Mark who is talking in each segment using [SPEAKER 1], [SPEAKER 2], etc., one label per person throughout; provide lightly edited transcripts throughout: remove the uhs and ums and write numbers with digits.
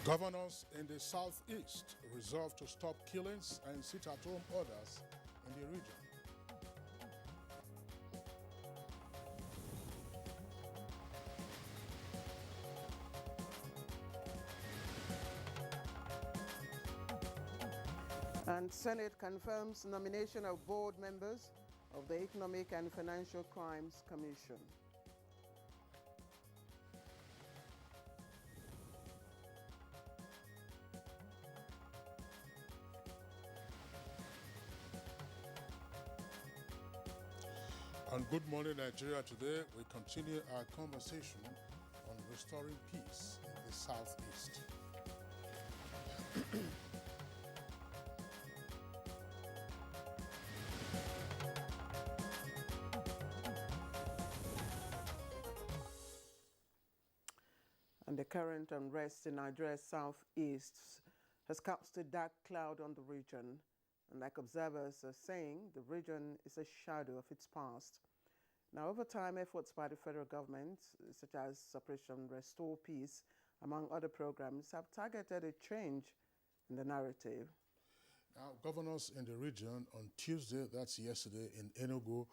[SPEAKER 1] Governors in the southeast resolve to stop killings and sit-at-home orders in the region.
[SPEAKER 2] And Senate confirms nomination of board members of the Economic and Financial Crimes Commission.
[SPEAKER 1] On Good Morning Nigeria today, we continue our conversation on restoring peace in the southeast.
[SPEAKER 2] And the current unrest in Nigeria's southeast has cast a dark cloud on the region. And like observers are saying, the region is a shadow of its past. Now, over time, efforts by the federal government, such as Operation Restore Peace, among other programs, have targeted a change in the narrative.
[SPEAKER 1] Now, governors in the region on Tuesday, that's yesterday, in Enugu,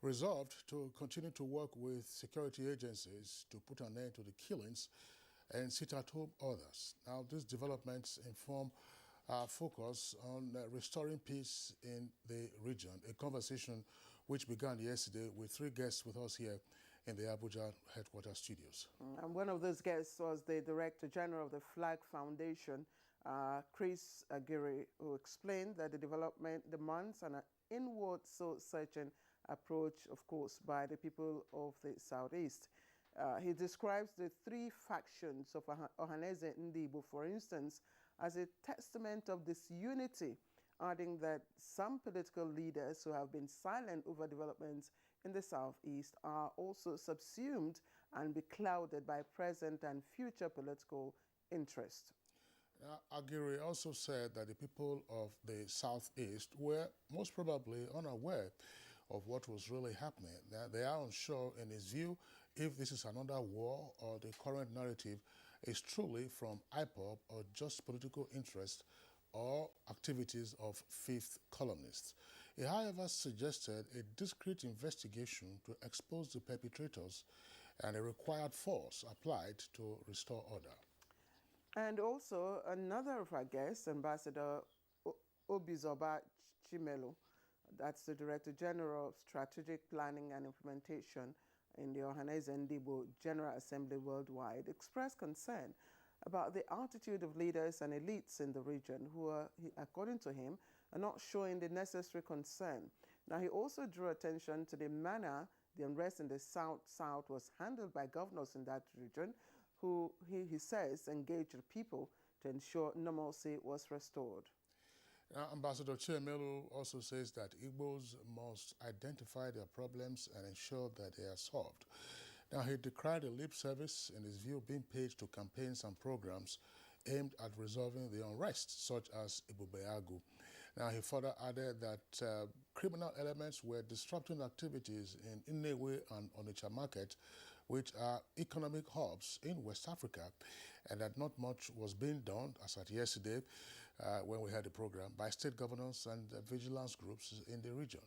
[SPEAKER 1] resolved to continue to work with security agencies to put an end to the killings and sit-at-home orders. Now, these developments inform our focus on restoring peace in the region, a conversation which began yesterday with three guests with us here in the Abuja headquarters studios.
[SPEAKER 2] And one of those guests was the Director General of the Flag Foundation, Chris Aguirre, who explained that the development demands an inward soul-searching approach, of course, by the people of the Southeast. He describes the three factions of Ohaneze Ndigbo, for instance, as a testament of disunity, adding that some political leaders who have been silent over developments in the Southeast are also subsumed and beclouded by present and future political interest.
[SPEAKER 1] Aguirre also said that the people of the Southeast were most probably unaware of what was really happening. They are unsure, in his view, if this is another war or the current narrative is truly from IPOB or just political interest or activities of fifth columnists. He, however, suggested a discreet investigation to expose the perpetrators and a required force applied to restore order.
[SPEAKER 2] And also, another of our guests, Ambassador Obizoba Chimelo, that's the Director General of Strategic Planning and Implementation in the Ohaneze Ndigbo General Assembly Worldwide, expressed concern about the attitude of leaders and elites in the region who are, according to him, are not showing the necessary concern. Now, he also drew attention to the manner the unrest in the South was handled by governors in that region, who he says engaged the people to ensure normalcy was restored.
[SPEAKER 1] Ambassador Chimelu also says that Igbos must identify their problems and ensure that they are solved. Now, he decried a lip service, in his view, being paid to campaigns and programs aimed at resolving the unrest, such as Ibubeagu. Now, he further added that criminal elements were disrupting activities in Nnewi and Onitsha market, which are economic hubs in West Africa, and that not much was being done, as at yesterday, when we had the program, by state governors and vigilance groups in the region.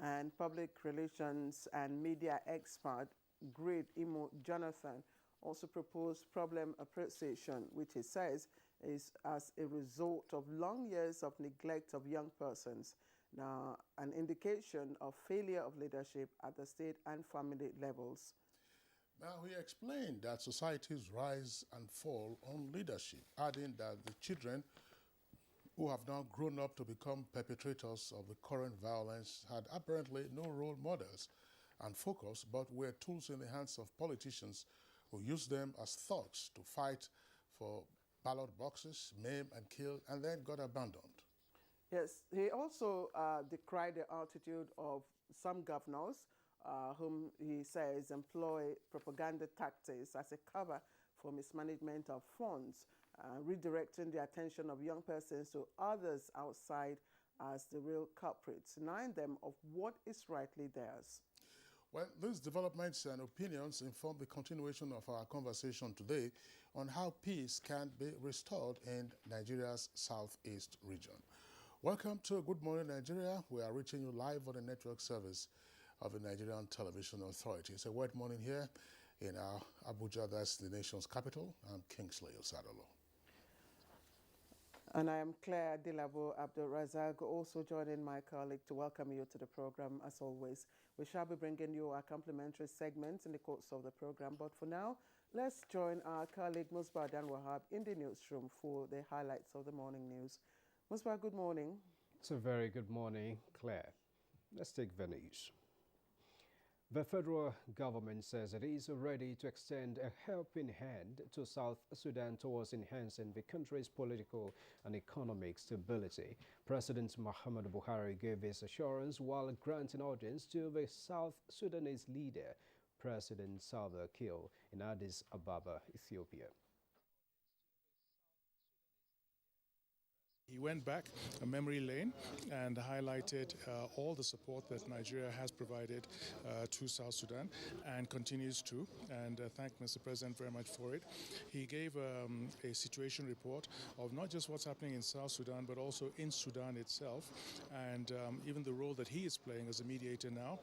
[SPEAKER 2] And public relations and media expert Great Imo Jonathan also proposed problem appreciation, which he says is as a result of long years of neglect of young persons. Now, an indication of failure of leadership at the state and family levels.
[SPEAKER 1] Now, he explained that societies rise and fall on leadership, adding that the children who have now grown up to become perpetrators of the current violence had apparently no role models and focus, but were tools in the hands of politicians who used them as thugs to fight for ballot boxes, maim and kill, and then got abandoned.
[SPEAKER 2] Yes, he also decried the attitude of some governors whom he says employ propaganda tactics as a cover for mismanagement of funds, redirecting the attention of young persons to others outside as the real culprits, denying them of what is rightly theirs.
[SPEAKER 1] Well, these developments and opinions inform the continuation of our conversation today on how peace can be restored in Nigeria's southeast region. Welcome to Good Morning Nigeria. We are reaching you live on the network service of the Nigerian Television Authority. It's a wet morning here in our Abuja, that's the nation's capital. I'm Kingsley Osadolo.
[SPEAKER 2] And I am Claire Dilabo Abdul-Razak, also joining my colleague to welcome you to the program as always. We shall be bringing you our complimentary segments in the course of the program, but for now, let's join our colleague Musbah Dan Wahab in the newsroom for the highlights of the morning news. Musbah, good morning.
[SPEAKER 3] It's a very good morning, Claire. Let's take the news. The federal government says it is ready to extend a helping hand to South Sudan towards enhancing the country's political and economic stability. President Muhammadu Buhari gave this assurance while granting audience to the South Sudanese leader, President Salva Kiir, in Addis Ababa, Ethiopia.
[SPEAKER 4] He went back a memory lane and highlighted all the support that Nigeria has provided to South Sudan and continues to, and thanked Mr. President very much for it. He gave a situation report of not just what's happening in South Sudan, but also in Sudan itself, and even the role that he is playing as a mediator now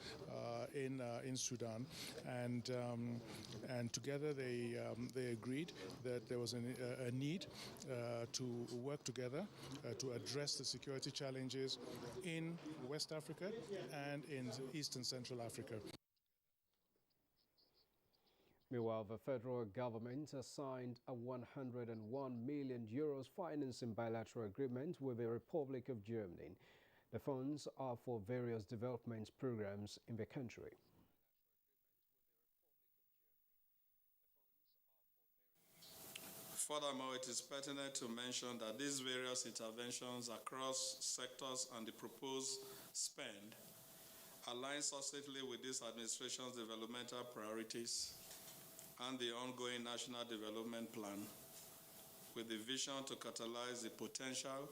[SPEAKER 4] in Sudan. And together they agreed that there was a need to work together to address the security challenges in West Africa and in East and Central Africa.
[SPEAKER 3] Meanwhile, the federal government has signed a €101 million financing bilateral agreement with the Republic of Germany. The funds are for various development programs in the country.
[SPEAKER 5] Furthermore, it is pertinent to mention that these various interventions across sectors and the proposed spend align succinctly with this administration's developmental priorities and the ongoing National Development Plan, with the vision to catalyze the potential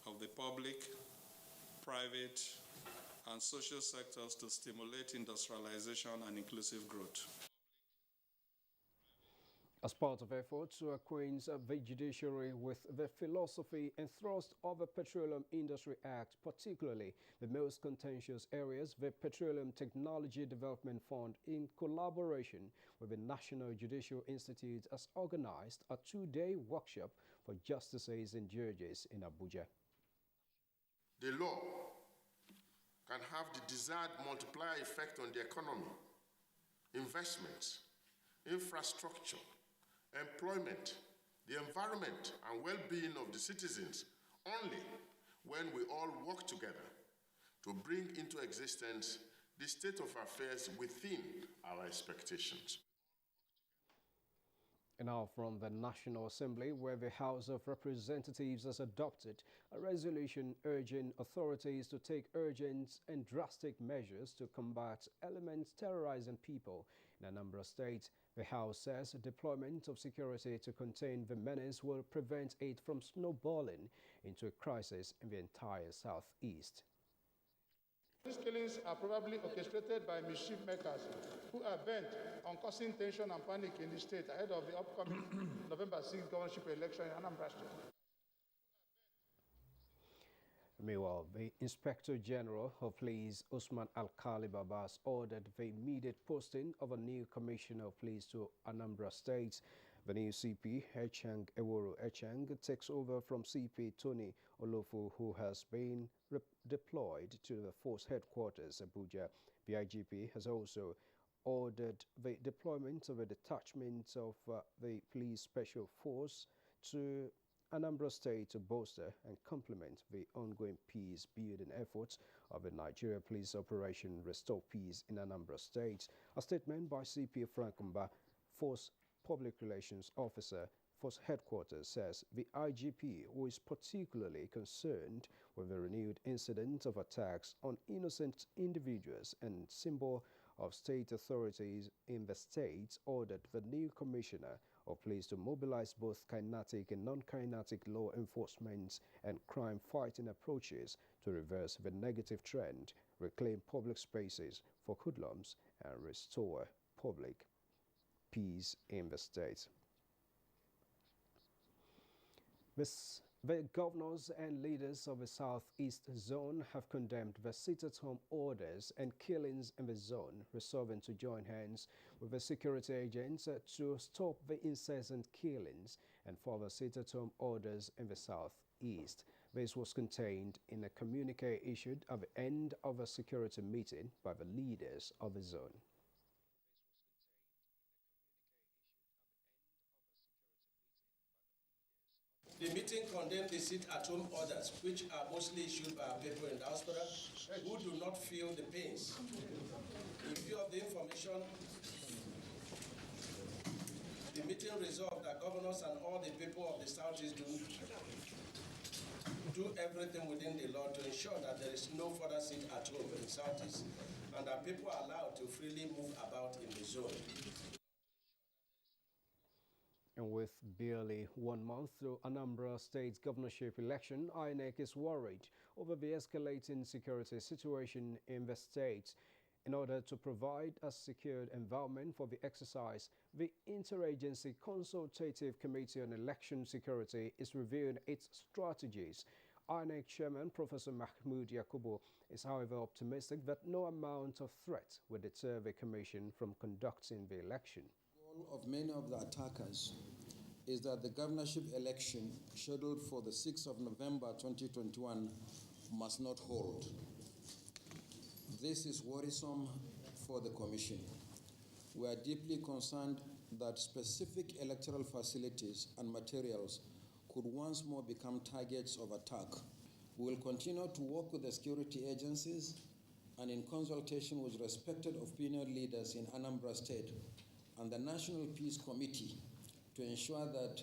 [SPEAKER 5] of the public, private, and social sectors to stimulate industrialization and inclusive growth.
[SPEAKER 3] As part of efforts to acquaint the judiciary with the philosophy and thrust of the Petroleum Industry Act, particularly the most contentious areas, the Petroleum Technology Development Fund, in collaboration with the National Judicial Institute, has organized a two-day workshop for justices and judges in Abuja.
[SPEAKER 6] The law can have the desired multiplier effect on the economy, investments, infrastructure, employment, the environment, and well-being of the citizens only when we all work together to bring into existence the state of affairs within our expectations.
[SPEAKER 3] And now from the National Assembly, where the House of Representatives has adopted a resolution urging authorities to take urgent and drastic measures to combat elements terrorizing people in Anambra State. The House says deployment of security to contain the menace will prevent it from snowballing into a crisis in the entire southeast.
[SPEAKER 7] These killings are probably orchestrated by mischief makers who are bent on causing tension and panic in the state ahead of the upcoming November 6th governorship election in Anambra State.
[SPEAKER 3] Meanwhile, the Inspector General of Police, Usman Alkali Babas, ordered the immediate posting of a new Commissioner of Police to Anambra State. The new CP, Echang Eworo Echang, takes over from CP Tony Olofu, who has been deployed to the force headquarters, Abuja. The IGP has also ordered the deployment of a detachment of the Police Special Force to Anambra State to bolster and complement the ongoing peace-building efforts of the Nigeria Police Operation Restore Peace in Anambra State. A statement by CP Frankumba, Force Public Relations Officer, Force Headquarters, says the IGP, who is particularly concerned with the renewed incident of attacks on innocent individuals and symbol of state authorities in the state, ordered the new Commissioner of Police to mobilize both kinetic and non-kinetic law enforcement and crime-fighting approaches to reverse the negative trend, reclaim public spaces for hoodlums, and restore public peace in the state. The governors and leaders of the Southeast Zone have condemned the sit-at-home orders and killings in the zone, resolving to join hands with the security agents to stop the incessant killings and further sit-at-home orders in the Southeast. This was contained in a communique issued at the end of a security meeting by the leaders of the zone.
[SPEAKER 8] The meeting condemned the sit-at-home orders, which are mostly issued by people in diaspora who do not feel the pains. In view of the information, the meeting resolved that governors and all the people of the Southeast do everything within the law to ensure that there is no further sit-at-home in the Southeast and that people are allowed to freely move about in the zone.
[SPEAKER 3] And with barely 1 month to Anambra State's governorship election, INEC is worried over the escalating security situation in the state. In order to provide a secured environment for the exercise, the Interagency Consultative Committee on Election Security is reviewing its strategies. INEC Chairman Professor Mahmoud Yakubu is, however, optimistic that no amount of threat will deter the Commission from conducting the election.
[SPEAKER 9] Of many of the attackers is that the governorship election scheduled for the 6th of November 2021 must not hold. This is worrisome for the Commission. We are deeply concerned that specific electoral facilities and materials could once more become targets of attack. We will continue to work with the security agencies and in consultation with respected opinion leaders in Anambra State and the National Peace Committee to ensure that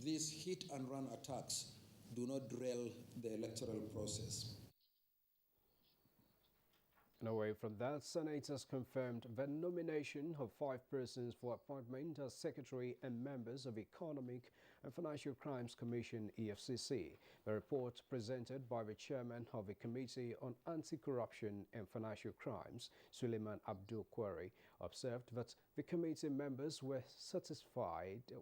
[SPEAKER 9] these hit-and-run attacks do not derail the electoral process.
[SPEAKER 3] And away from that, senators confirmed the nomination of 5 persons for appointment as secretary and members of Economic and Financial Crimes Commission (EFCC). The report presented by the chairman of the Committee on Anti-Corruption and Financial Crimes, Suleiman Abdul Kwari, observed that the committee members were satisfied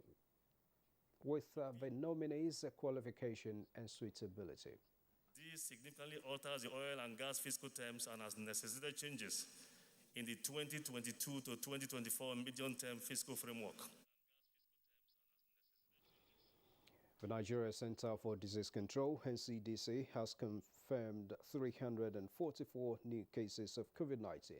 [SPEAKER 3] with the nominees' qualification and suitability.
[SPEAKER 10] This significantly alters the oil and gas fiscal terms and has necessitated changes in the 2022 to 2024 medium-term fiscal framework.
[SPEAKER 3] The Nigeria Center for Disease Control, NCDC, has confirmed 344 new cases of COVID-19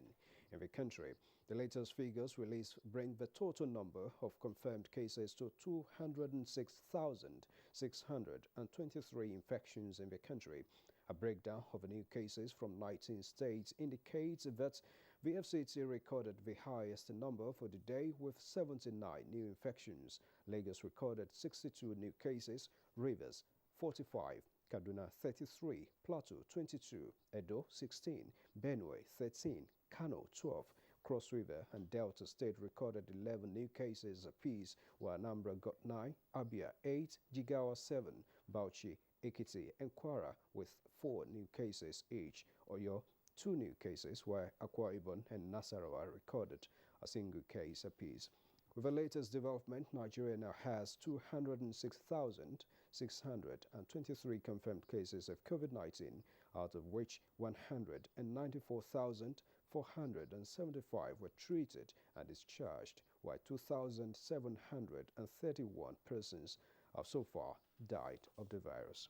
[SPEAKER 3] in the country. The latest figures released bring the total number of confirmed cases to 206,623 infections in the country. A breakdown of the new cases from 19 states indicates that the FCT recorded the highest number for the day with 79 new infections. Lagos recorded 62 new cases, Rivers 45, Kaduna 33, Plateau 22, Edo 16, Benue 13, Kano 12, Cross River and Delta State recorded 11 new cases apiece, while Anambra got 9, Abia 8, Jigawa 7, Bauchi, Ekiti and Kwara with 4 new cases each. Oyo 2 new cases, while Akwa Ibom and Nasarawa recorded a single case apiece. With the latest development, Nigeria now has 206,623 confirmed cases of COVID-19, out of which 194,475 were treated and discharged, while 2,731 persons have so far died of the virus.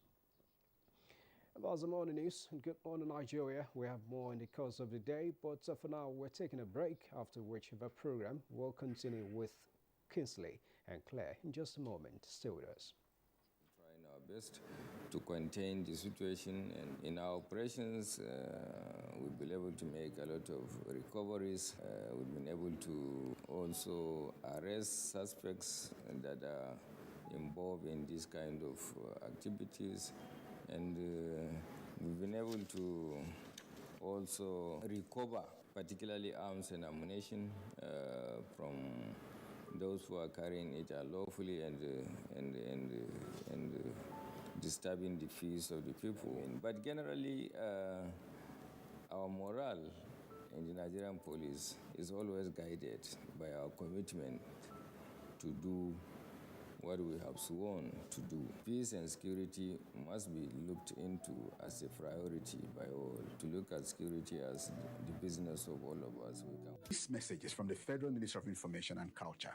[SPEAKER 3] And that's the morning news. Good morning, Nigeria. We have more in the course of the day, but for now, we're taking a break, after which the program will continue with Kingsley and Claire in just a moment. Stay with us.
[SPEAKER 11] Trying our best to contain the situation, and in our operations, we've been able to make a lot of recoveries. We've been able to also arrest suspects that are involved in this kind of activities. And we've been able to also recover, particularly arms and ammunition, from those who are carrying it unlawfully and disturbing the peace of the people. But generally, our morale in the Nigerian police is always guided by our commitment to do what we have sworn to do. Peace and security must be looked into as a priority by all. To look at security as the business of all of us.
[SPEAKER 12] This message is from the Federal Ministry of Information and Culture.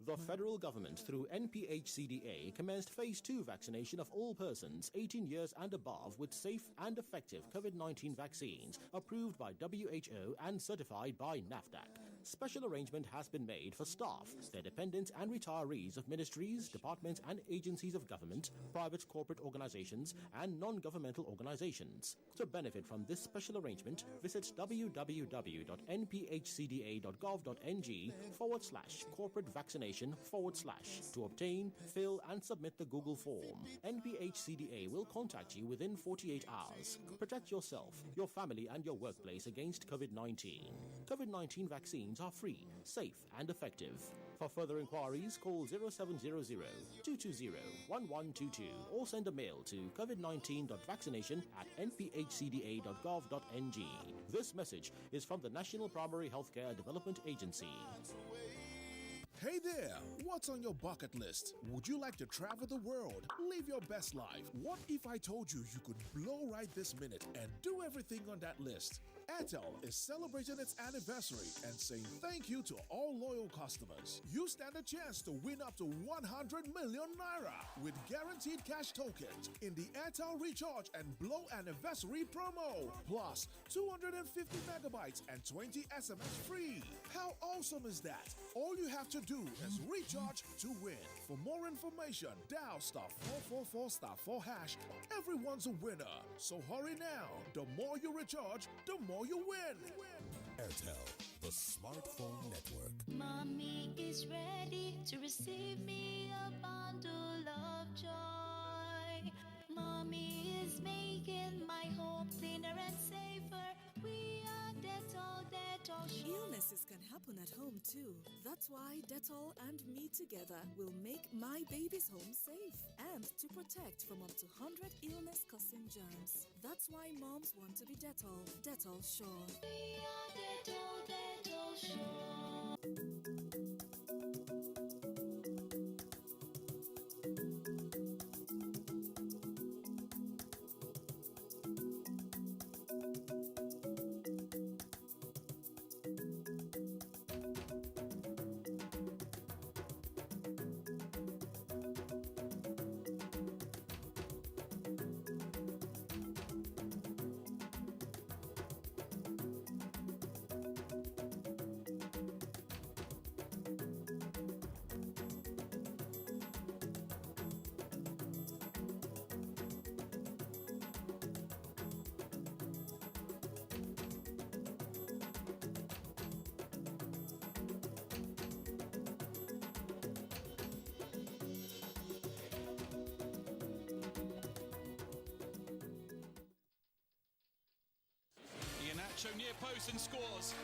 [SPEAKER 13] The federal government, through NPHCDA, commenced Phase 2 vaccination of all persons 18 years and above with safe and effective COVID-19 vaccines approved by WHO and certified by NAFDAC. Special arrangement has been made for staff, their dependents and retirees of ministries, departments and agencies of government, private corporate organizations and non-governmental organizations. To benefit from this special arrangement, visit www.nphcda.gov.ng/corporate vaccination/ to obtain, fill and submit the Google form. NPHCDA will contact you within 48 hours. Protect yourself, your family and your workplace against COVID-19. COVID-19 vaccines are free, safe and effective. For further inquiries, call 0700-220-1122 or send a mail to covid19.vaccination@nphcda.gov.ng. This message is from the National Primary Healthcare Development Agency.
[SPEAKER 14] Hey there, what's on your bucket list? Would you like to travel the world, live your best life? What if I told you you could blow right this minute and do everything on that list? Airtel is celebrating its anniversary and saying thank you to all loyal customers. You stand a chance to win up to 100 million naira with guaranteed cash tokens in the Airtel Recharge and Blow Anniversary promo. Plus 250 megabytes and 20 SMS free. How awesome is that? All you have to do is recharge to win. For more information, dial *444*4#. Everyone's a winner. So hurry now. The more you recharge, the more you win.
[SPEAKER 15] Airtel, the smartphone network.
[SPEAKER 16] Mommy is ready to receive me a bundle of joy. Mommy is making my home cleaner and safer. We are Dettol, Dettol.
[SPEAKER 17] Illnesses can happen at home too. That's why Dettol and me together will make my baby's home safe and to protect from up to 100 illness-causing germs. That's why moms want to be Dettol. Dettol Sure.
[SPEAKER 16] We are Dettol, Dettol Sure.
[SPEAKER 18] Near post and scores.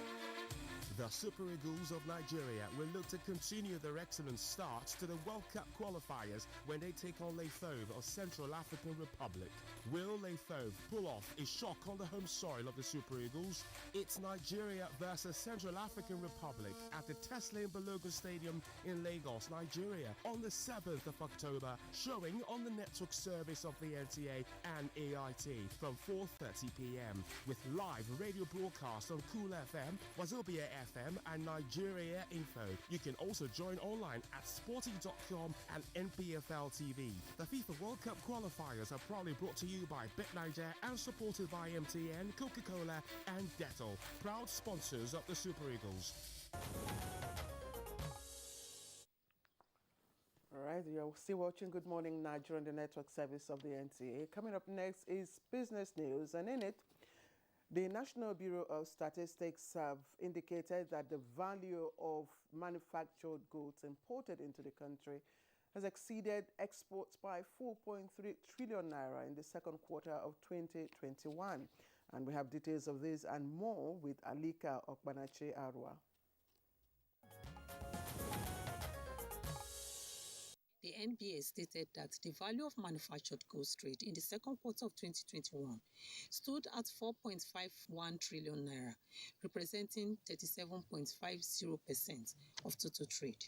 [SPEAKER 19] The Super Eagles of Nigeria will look to continue their excellent start to the World Cup qualifiers when they take on Lefauve of Central African Republic. Will Lefauve pull off a shock on the home soil of the Super Eagles? It's Nigeria versus Central African Republic at the Tesla Balogun Stadium in Lagos, Nigeria on the 7th of October, showing on the network service of the NTA and AIT from 4:30 p.m. with live radio broadcast on Cool FM, Wazobia FM and Nigeria Info. You can also join online at sporting.com and NPFL TV. The FIFA World Cup qualifiers are proudly brought to you by BetNiger and supported by MTN, Coca-Cola and Dettol, proud sponsors of the Super Eagles.
[SPEAKER 2] All right, you're still watching Good Morning Nigeria on the network service of the NTA. Coming up next is business news, and in it, the National Bureau of Statistics have indicated that the value of manufactured goods imported into the country has exceeded exports by 4.3 trillion naira in the second quarter of 2021. And we have details of this and more with Alika Okbanache Arwa.
[SPEAKER 20] The NBA stated that the value of manufactured goods trade in the second quarter of 2021 stood at 4.51 trillion naira, representing 37.50% of total trade.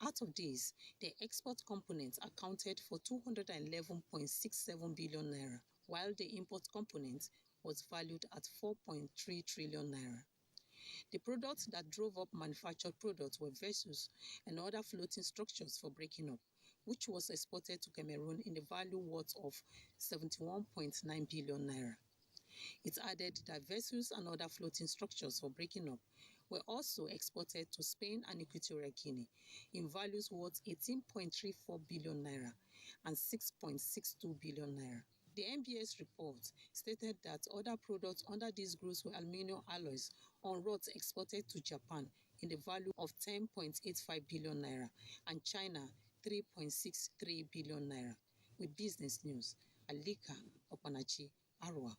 [SPEAKER 20] Out of this, the export component accounted for 211.67 billion naira, while the import component was valued at 4.3 trillion naira. The products that drove up manufactured products were vessels and other floating structures for breaking up, which was exported to Cameroon in the value worth of 71.9 billion naira. It added that vessels and other floating structures for breaking up were also exported to Spain and Equatorial Guinea in values worth 18.34 billion naira and 6.62 billion naira. The NBS report stated that other products under these groups were aluminum alloys on rods exported to Japan in the value of 10.85 billion naira and China 3.63 billion naira. With business news, Alika Opanachi, Arua.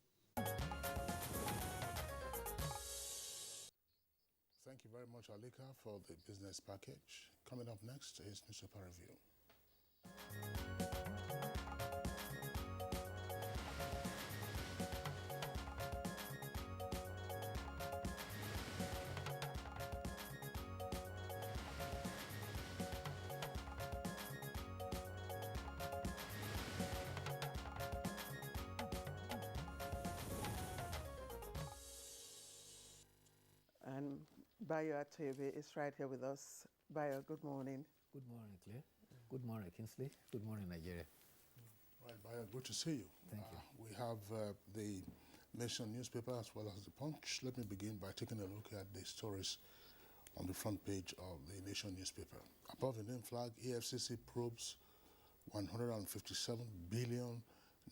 [SPEAKER 1] Thank you very much, Alika, for the business package. Coming up next is newspaper review.
[SPEAKER 2] And Bayo Atebe is right here with us. Bayo, good morning.
[SPEAKER 21] Good morning, Claire. Good morning, Kingsley. Good morning, Nigeria.
[SPEAKER 1] Right, Bayo, good to see you.
[SPEAKER 21] Thank you.
[SPEAKER 1] We have the Nation newspaper as well as the Punch. Let me begin by taking a look at the stories on the front page of the Nation newspaper. Above the name flag, EFCC probes 157 billion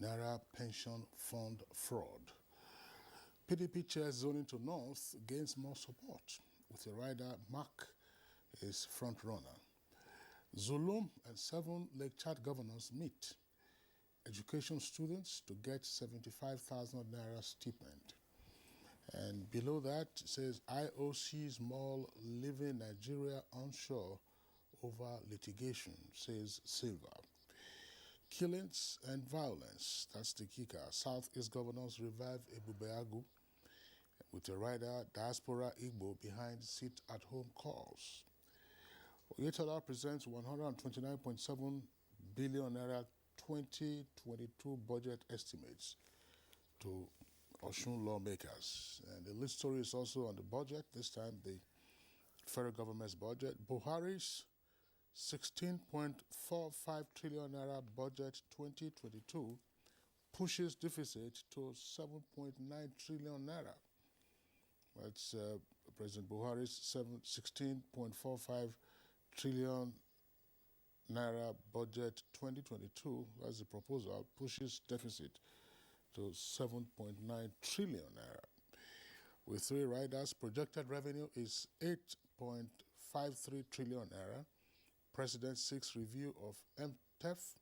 [SPEAKER 1] naira pension fund fraud. PDP chair zoning to North gains more support, with a rider Mark is front runner. Zulum and 7 Lake Chad governors meet. Education students to get 75,000 naira stipend. And below that it says IOC's mall leaving Nigeria onshore over litigation, says Silva. Killings and violence, that's the kicker. Southeast governors revive Ebubeagu with a rider Diaspora Igbo behind sit-at-home calls. Oyetola presents 129.7 billion naira 2022 budget estimates to Osun lawmakers. And the lead story is also on the budget, this time the federal government's budget. Buhari's 16.45 trillion naira budget 2022 pushes deficit to 7.9 trillion naira. That's President Buhari's 16.45 trillion naira budget 2022, as the proposal, pushes deficit to 7.9 trillion naira. With 3 riders, projected revenue is 8.53 trillion naira. President seeks review of MTEF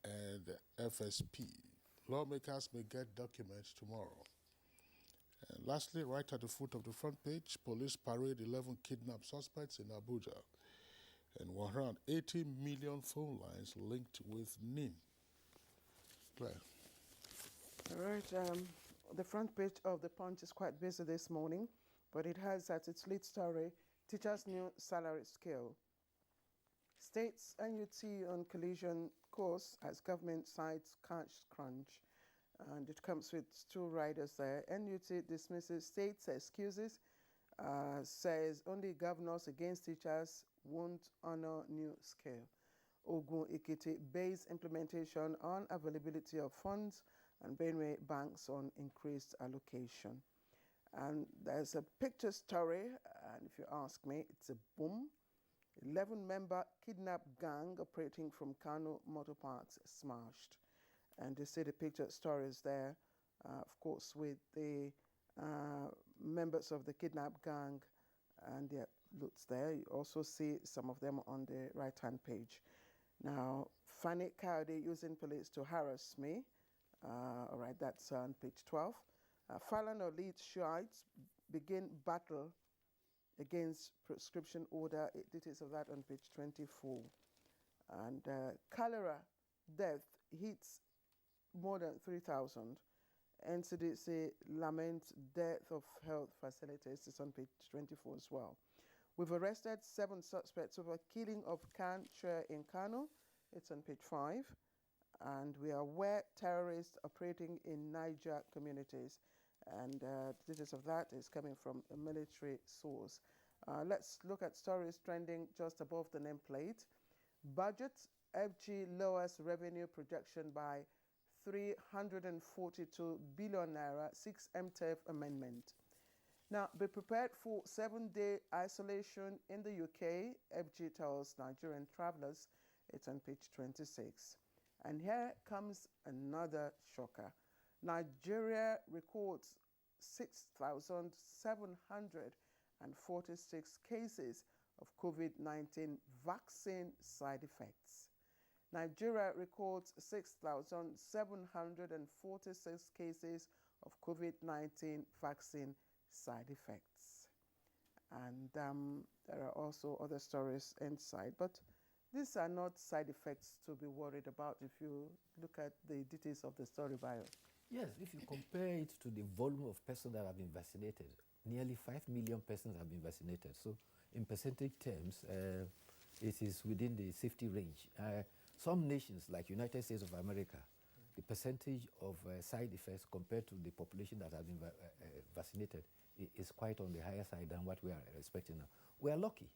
[SPEAKER 1] and FSP. Lawmakers may get documents tomorrow. And lastly, right at the foot of the front page, police parade 11 kidnapped suspects in Abuja. And 180 million phone lines linked with NIN. Claire.
[SPEAKER 2] All right, the front page of the Punch is quite busy this morning, but it has at its lead story, teachers' new salary scale. States NUT on collision course as government cites cash crunch. And it comes with 2 riders there. NUT dismisses states' excuses, says only governors against teachers won't honor new scale. Ogun Ikiti base implementation on availability of funds, and Benue banks on increased allocation. And there's a picture story, and if you ask me, it's a boom. 11-member kidnap gang operating from Kano Motor Parks smashed. And you see the picture stories there, of course, with the members of the kidnap gang and their loots there. You also see some of them on the right-hand page. Now, Fanny Coyote using police to harass me. All right, that's on page 12. Falana leads Shiites begin battle against prescription order. Details of that on page 24. And cholera death hits more than 3,000. NCDC laments death of health facilitators. It's on page 24 as well. We've arrested 7 suspects over killing of Khan Share in Kano. It's on page 5. And we are aware terrorists operating in Niger communities. And details of that is coming from a military source. Let's look at stories trending just above the nameplate. Budget, FG lowers revenue projection by 342 billion naira, 6 MTF amendment. Now, be prepared for 7-day isolation in the UK, FG tells Nigerian travelers. It's on page 26. And here comes another shocker. Nigeria records 6,746 cases of COVID-19 vaccine side effects. Nigeria records 6,746 cases of COVID-19 vaccine side effects. And there are also other stories inside, but these are not side effects to be worried about if you look at the details of the story bio.
[SPEAKER 21] Yes, if you compare it to the volume of persons that have been vaccinated, nearly 5 million persons have been vaccinated. So in percentage terms, it is within the safety range. Some nations, like United States of America, the percentage of side effects compared to the population that have been vaccinated is quite on the higher side than what we are expecting now. We are lucky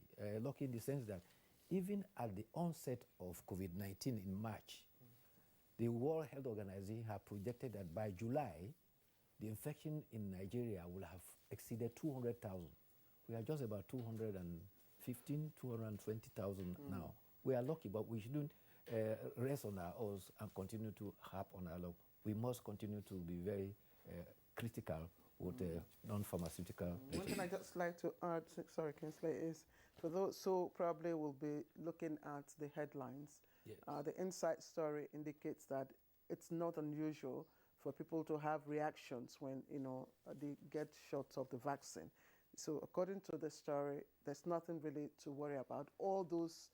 [SPEAKER 21] in the sense that even at the onset of COVID-19 in March, the World Health Organization have projected that by July, the infection in Nigeria will have exceeded 200,000. We are just about 215, 220,000 now. We are lucky, but we shouldn't rest on our oars and continue to harp on our luck. We must continue to be very critical with non-pharmaceutical.
[SPEAKER 2] One thing I just like to add, sorry, Kingsley, is for those who probably will be looking at the headlines,
[SPEAKER 21] yes.
[SPEAKER 2] The inside story indicates that it's not unusual for people to have reactions when they get shots of the vaccine. So according to the story, there's nothing really to worry about. All those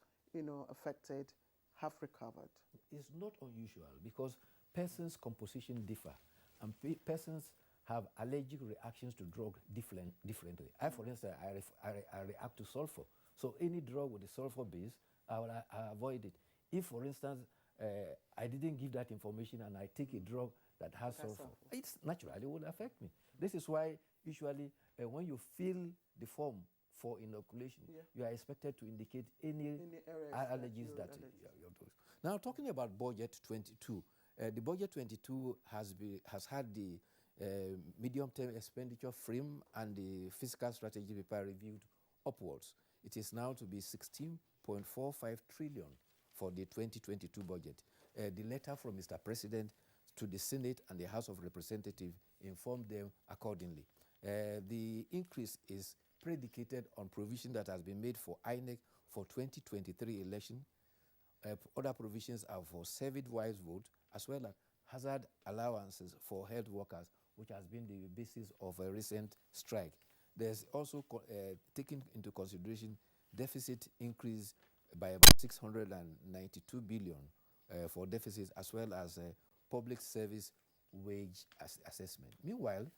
[SPEAKER 2] affected have recovered.
[SPEAKER 21] It's not unusual because persons' composition differ, and persons have allergic reactions to drug differently. I, for instance, I react to sulfur. So any drug with a sulfur base, I avoid it. If, for instance, I didn't give that information and I take a drug that has sulfur, it's naturally would affect me. This is why usually when you fill the form for inoculation, you are expected to indicate any allergies that you have those. Now, talking about Budget 22, the Budget 22 has had the medium-term expenditure frame and the fiscal strategy paper reviewed upwards. It is now to be 16.45 trillion for the 2022 budget. The letter from Mr. President to the Senate and the House of Representatives informed them accordingly. The increase is predicated on provision that has been made for INEC for 2023 election. Other provisions are for service-wise vote, as well as hazard allowances for health workers, which has been the basis of a recent strike. There's also taken into consideration deficit increase by about 692 billion for deficits, as well as public service wage assessment. Meanwhile,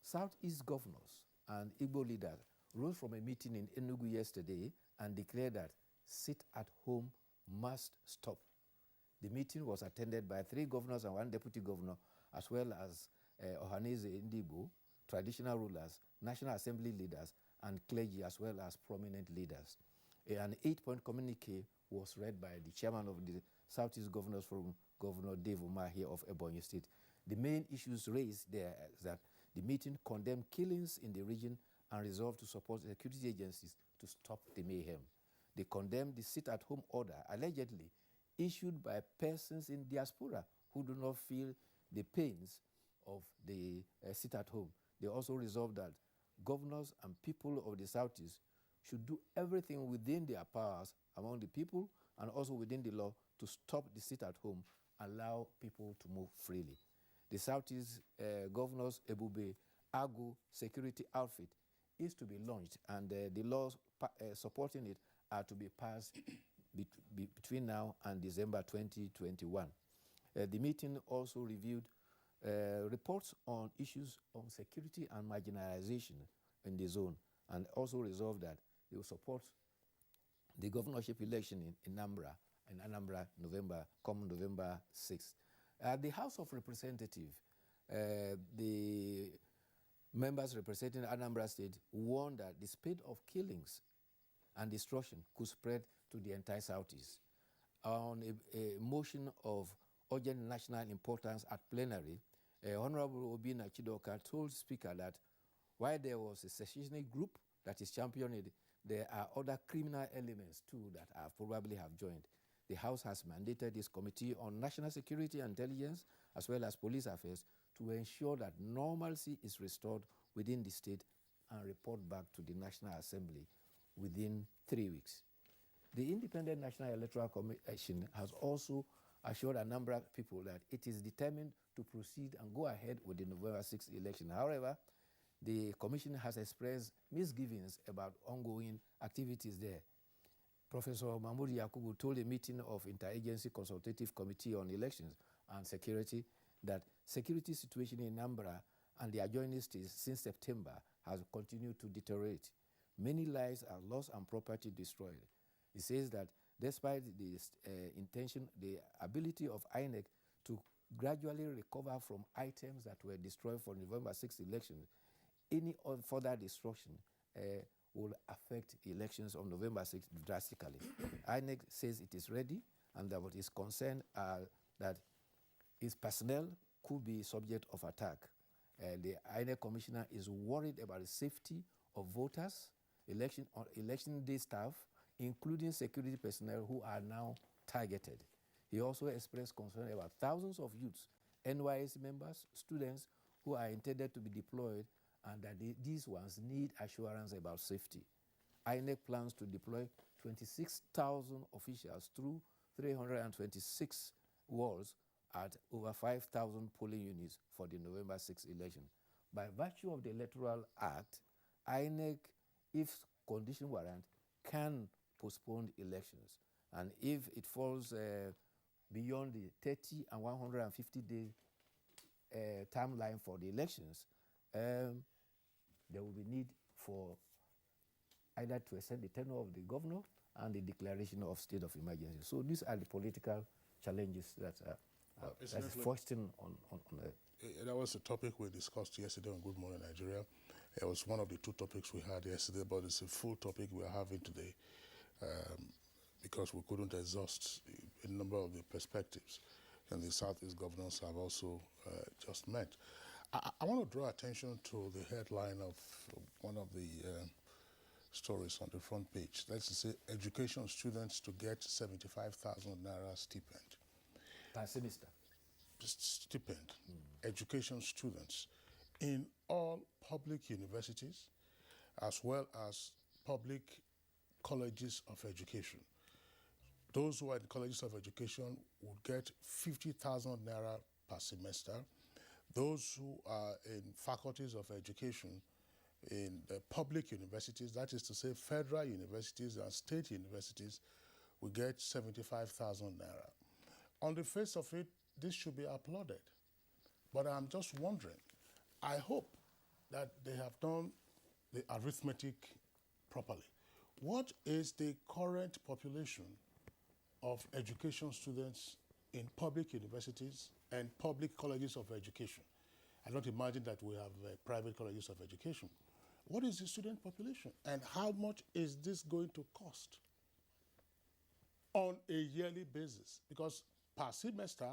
[SPEAKER 21] Southeast governors and Igbo leaders rose from a meeting in Enugu yesterday and declared that sit-at-home must stop. The meeting was attended by 3 governors and 1 deputy governor, as well as Ohaneze Ndigbo, traditional rulers, National Assembly leaders, and clergy, as well as prominent leaders. An 8-point communique was read by the chairman of the Southeast Governors Forum, Governor Dave Umahi of Ebonyi State. The main issues raised there is that the meeting condemned killings in the region and resolved to support security agencies to stop the mayhem. They condemned the sit-at-home order allegedly issued by persons in diaspora who do not feel the pains of the sit-at-home. They also resolved that governors and people of the Southeast should do everything within their powers among the people and also within the law to stop the sit-at-home and allow people to move freely. The Southeast Governors Ebube Agu security outfit is to be launched, and the laws supporting it are to be passed between now and December 2021. The meeting also reviewed reports on issues on security and marginalization in the zone, and also resolved that they will support the governorship election in Anambra, November 6th. At the House of Representatives, the members representing Anambra State warned that the spate of killings and destruction could spread to the entire Southeast. On a motion of urgent national importance at plenary, Honorable Obina Chidoka told Speaker that while there was a secessionist group that is championing it, there are other criminal elements too that probably have joined. The House has mandated this Committee on National Security and Intelligence, as well as Police Affairs, to ensure that normalcy is restored within the state and report back to the National Assembly within 3 weeks. The Independent National Electoral Commission has also assured a number of people that it is determined to proceed and go ahead with the November 6th election. However, the Commission has expressed misgivings about ongoing activities there. Professor Mahmoud Yakubu told a meeting of Interagency Consultative Committee on Elections and Security that security situation in Anambra and the adjoining states since September has continued to deteriorate. Many lives are lost and property destroyed. He says that despite the the ability of INEC to gradually recover from items that were destroyed for November 6th elections, any further destruction will affect elections on November 6th drastically. INEC says it is ready, and that what is concerned that its personnel could be subject of attack. The INEC commissioner is worried about the safety of voters, election day staff, including security personnel who are now targeted. He also expressed concern about thousands of youths, NYS members, students who are intended to be deployed, and that these ones need assurance about safety. INEC plans to deploy 26,000 officials through 326 wards at over 5,000 polling units for the November 6th election. By virtue of the Electoral Act, INEC, if condition warrant, can postpone elections. And if it falls beyond the 30 and 150-day timeline for the elections, there will be need for either to extend the tenure of the governor and the declaration of state of emergency. So these are the political challenges that that's foisting on the...
[SPEAKER 1] That was a topic we discussed yesterday on Good Morning Nigeria. It was one of the two topics we had yesterday, but it's a full topic we are having today because we couldn't exhaust a number of the perspectives, and the Southeast governors have also just met. I want to draw attention to the headline of one of the stories on the front page. Let's say education students to get 75,000 naira stipend.
[SPEAKER 21] Per semester.
[SPEAKER 1] Stipend. Education students in all public universities as well as public colleges of education. Those who are in colleges of education would get 50,000 naira per semester. Those who are in faculties of education in the public universities, that is to say federal universities and state universities, will get 75,000 naira. On the face of it, this should be applauded. But I'm just wondering, I hope that they have done the arithmetic properly. What is the current population of education students in public universities and public colleges of education? I don't imagine that we have private colleges of education. What is the student population, and how much is this going to cost on a yearly basis? Because per semester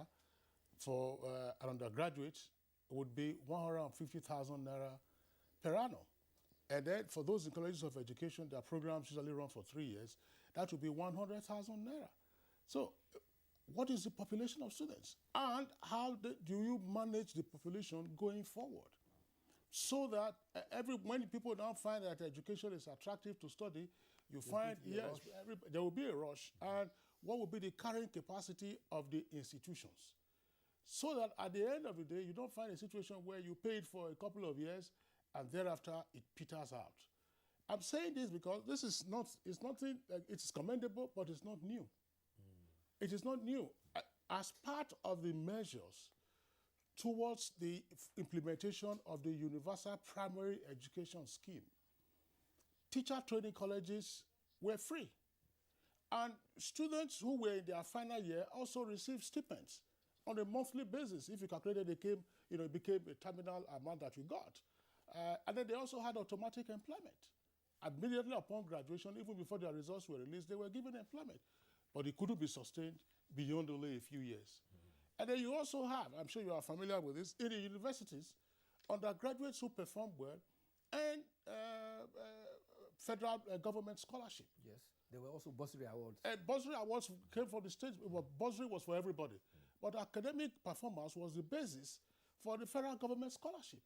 [SPEAKER 1] for an undergraduate would be 150,000 naira per annum. And then for those in colleges of education, their programs usually run for 3 years, that would be 100,000 naira. So what is the population of students? And how do you manage the population going forward? So that when people now find that education is attractive to study, you find, yes, there will be a rush. And what will be the carrying capacity of the institutions? So that at the end of the day, you don't find a situation where you paid for a couple of years and thereafter it peters out. I'm saying this because this is not, it's nothing, it's commendable, but it's not new. It is not new. As part of the measures towards the implementation of the Universal Primary Education Scheme, teacher training colleges were free. And students who were in their final year also received stipends on a monthly basis. If you calculated, it became a terminal amount that you got. And then they also had automatic employment. Immediately upon graduation, even before their results were released, they were given employment. But it couldn't be sustained beyond only a few years. And then you also have, I'm sure you are familiar with this, in the universities, undergraduates who perform well and federal government scholarship.
[SPEAKER 21] Yes, there were also bursary awards.
[SPEAKER 1] And bursary awards came from the state, bursary was for everybody. But academic performance was the basis for the federal government scholarship.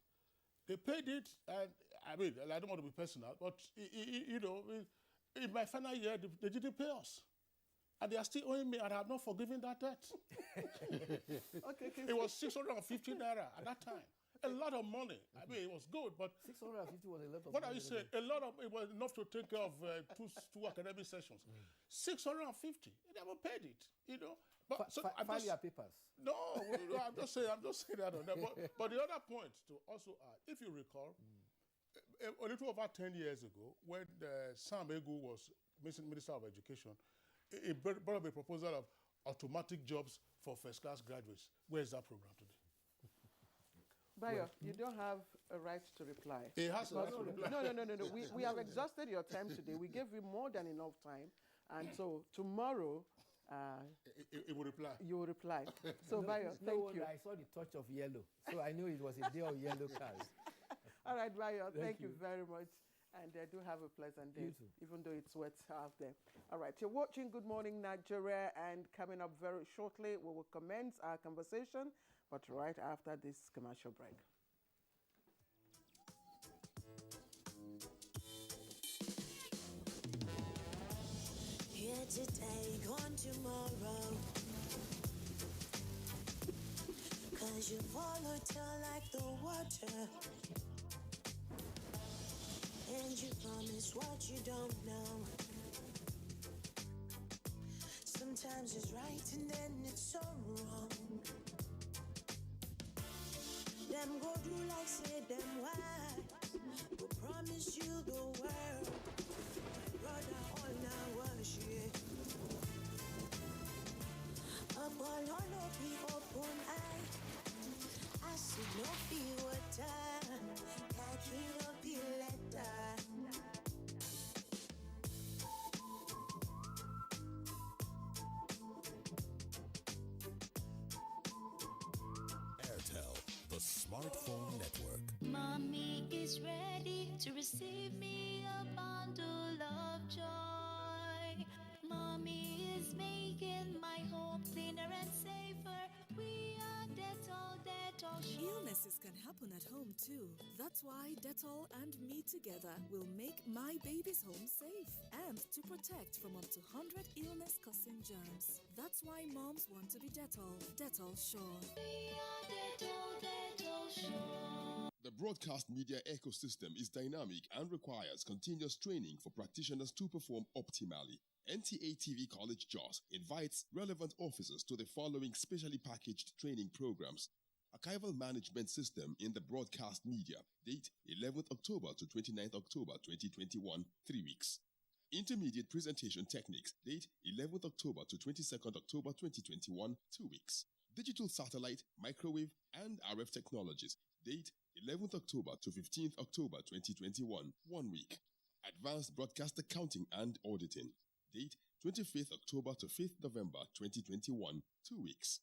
[SPEAKER 1] They paid it, and I mean, I don't want to be personal, but in my final year, they didn't pay us. And they are still owing me, and I have not forgiven that debt.
[SPEAKER 2] Okay.
[SPEAKER 1] It was 650 naira at that time. A lot of money. I mean, it was good, but
[SPEAKER 21] 650 was a lot of
[SPEAKER 1] what
[SPEAKER 21] money.
[SPEAKER 1] are you saying? It was enough to take care of two academic sessions. 650. They never paid it, But
[SPEAKER 21] file your papers.
[SPEAKER 1] No, I'm just saying that on that. But the other point to also add, if you recall, a little over 10 years ago, when Sam Egu was Minister of Education, he brought up a proposal of automatic jobs for first-class graduates. Where is that program today?
[SPEAKER 2] Bayo, you don't have a right to reply.
[SPEAKER 1] He has a right to reply.
[SPEAKER 2] No. We have exhausted your time today. We gave you more than enough time. And so tomorrow,
[SPEAKER 1] he will reply.
[SPEAKER 2] You will reply. So, Bayo, thank you.
[SPEAKER 21] I saw the touch of yellow, so I knew it was a day of yellow cards.
[SPEAKER 2] All right, Bayo, thank you
[SPEAKER 21] you
[SPEAKER 2] very much. And do have a pleasant day,
[SPEAKER 21] You too.
[SPEAKER 2] even though it's wet out there. All right, you're watching Good Morning Nigeria, and coming up very shortly, we will commence our conversation, but right after this commercial break.
[SPEAKER 4] Here today, gone tomorrow. 'Cause you volatile like the water. And you promise what you don't know. Sometimes it's right and then it's so wrong. Them go do like say them why. Go promise you the world. Brother, all now worship. Up all no be open eye. I see no be water. Khaki no be letter.
[SPEAKER 15] Airtel, the smartphone network.
[SPEAKER 16] Mommy is ready to receive me a bundle of joy. Mommy is making my home cleaner and safer. We are Dettol sure.
[SPEAKER 17] Illnesses can happen at home too. That's why Dettol and me together will make my baby's home safe and to protect from up to 100 illness-causing germs. That's why moms want to be Dettol. Dettol Sure.
[SPEAKER 16] We are Dettol sure.
[SPEAKER 22] The broadcast media ecosystem is dynamic and requires continuous training for practitioners to perform optimally. NTA TV College JOS invites relevant officers to the following specially packaged training programs. Archival Management System in the Broadcast Media, date 11th October to 29th October 2021, 3 weeks. Intermediate Presentation Techniques, date 11th October to 22nd October 2021, 2 weeks. Digital Satellite, Microwave, and RF Technologies, date 11th October to 15th October 2021, 1 week. Advanced Broadcast Accounting and Auditing, date 25th October to 5th November 2021, 2 weeks.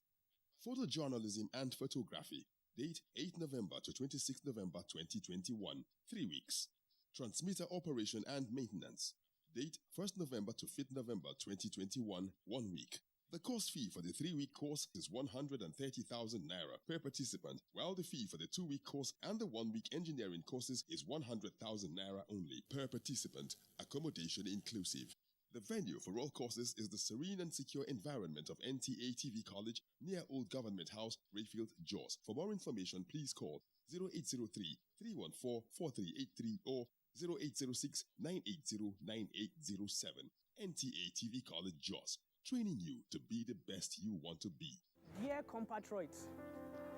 [SPEAKER 22] Photojournalism and Photography, date 8th November to 26th November 2021, 3 weeks. Transmitter Operation and Maintenance, date 1st November to 5th November 2021, 1 week. The course fee for the 3-week course is 130,000 naira per participant, while the fee for the 2-week course and the 1-week engineering courses is 100,000 naira only per participant, accommodation inclusive. The venue for all courses is the serene and secure environment of NTA TV College near Old Government House, Rayfield, Jos. For more information, please call 0803 314 4383 or 0806 980 9807. NTA TV College Jos, training you to be the best you want to be.
[SPEAKER 5] Dear compatriots,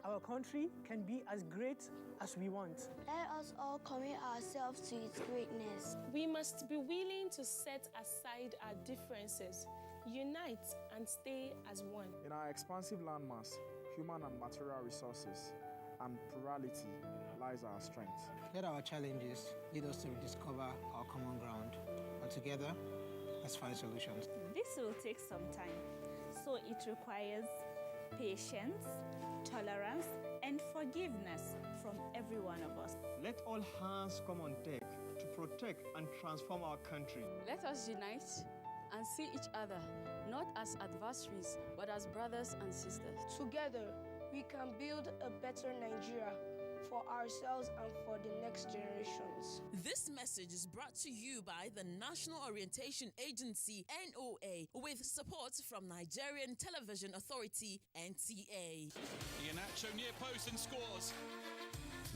[SPEAKER 5] our country can be as great as we want.
[SPEAKER 6] Let us all commit ourselves to its greatness.
[SPEAKER 23] We must be willing to set aside our differences, unite and stay as one.
[SPEAKER 24] In our expansive landmass, human and material resources, and plurality lies our strength.
[SPEAKER 25] Let our challenges lead us to rediscover our common ground, and together, let's find solutions.
[SPEAKER 26] This will take some time, so it requires patience, tolerance, and forgiveness from every one of us.
[SPEAKER 27] Let all hands come on deck to protect and transform our country.
[SPEAKER 28] Let us unite and see each other not as adversaries, but as brothers and sisters.
[SPEAKER 6] Together, we can build a better Nigeria for ourselves and for the next generations.
[SPEAKER 29] This message is brought to you by the National Orientation Agency, NOA, with support from Nigerian Television Authority, NTA.
[SPEAKER 18] Iheanacho near post and scores.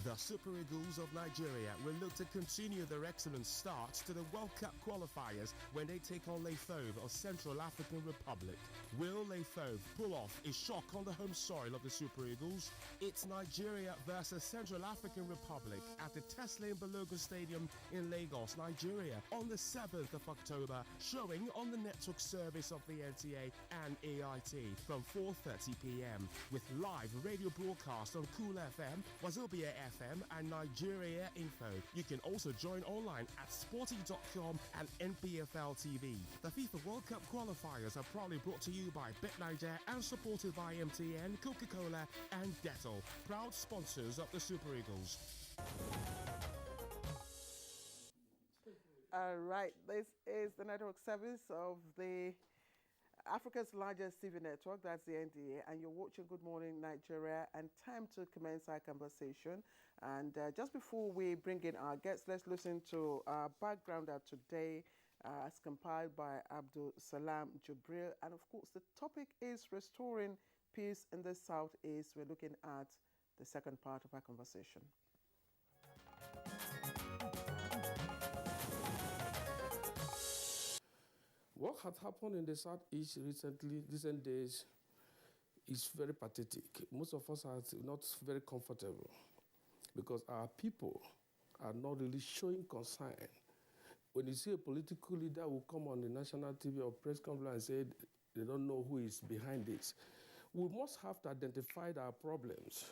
[SPEAKER 19] The Super Eagles of Nigeria will look to continue their excellent start to the World Cup qualifiers when they take on Lefauve of Central African Republic. Will Lefauve pull off a shock on the home soil of the Super Eagles? It's Nigeria versus Central African Republic at the Tesla Balogun Stadium in Lagos, Nigeria on the 7th of October, showing on the network service of the NTA and AIT from 4:30 p.m. with live radio broadcast on Cool FM, Wazobia FM and Nigeria Info. You can also join online at sporty.com and NPFL TV. The FIFA World Cup qualifiers are proudly brought to you by BetNiger and supported by MTN, Coca-Cola and Dettol, proud sponsors of the Super Eagles.
[SPEAKER 2] All right, this is the network service of the Africa's largest TV network, that's the NTA, and you're watching Good Morning Nigeria, and time to commence our conversation. And just before we bring in our guests, let's listen to our backgrounder today, as compiled by Abdul Salam Jubril. And of course, the topic is restoring peace in the Southeast. We're looking at the second part of our conversation.
[SPEAKER 30] What had happened in the Southeast recent days is very pathetic. Most of us are not very comfortable because our people are not really showing concern. When you see a political leader who come on the national TV or press conference and say they don't know who is behind this, we must have to identify our problems.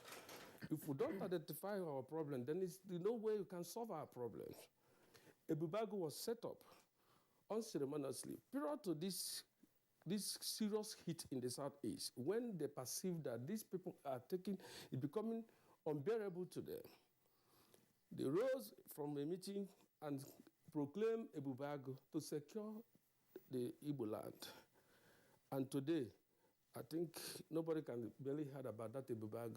[SPEAKER 30] If we don't identify our problem, then there's no way we can solve our problems. Abuja was set up unceremoniously prior to this serious hit in the Southeast, when they perceive that these people are becoming unbearable to them. They rose from a meeting and proclaimed Abuja to secure the Igbo land. And today, I think nobody can barely heard about that Abuja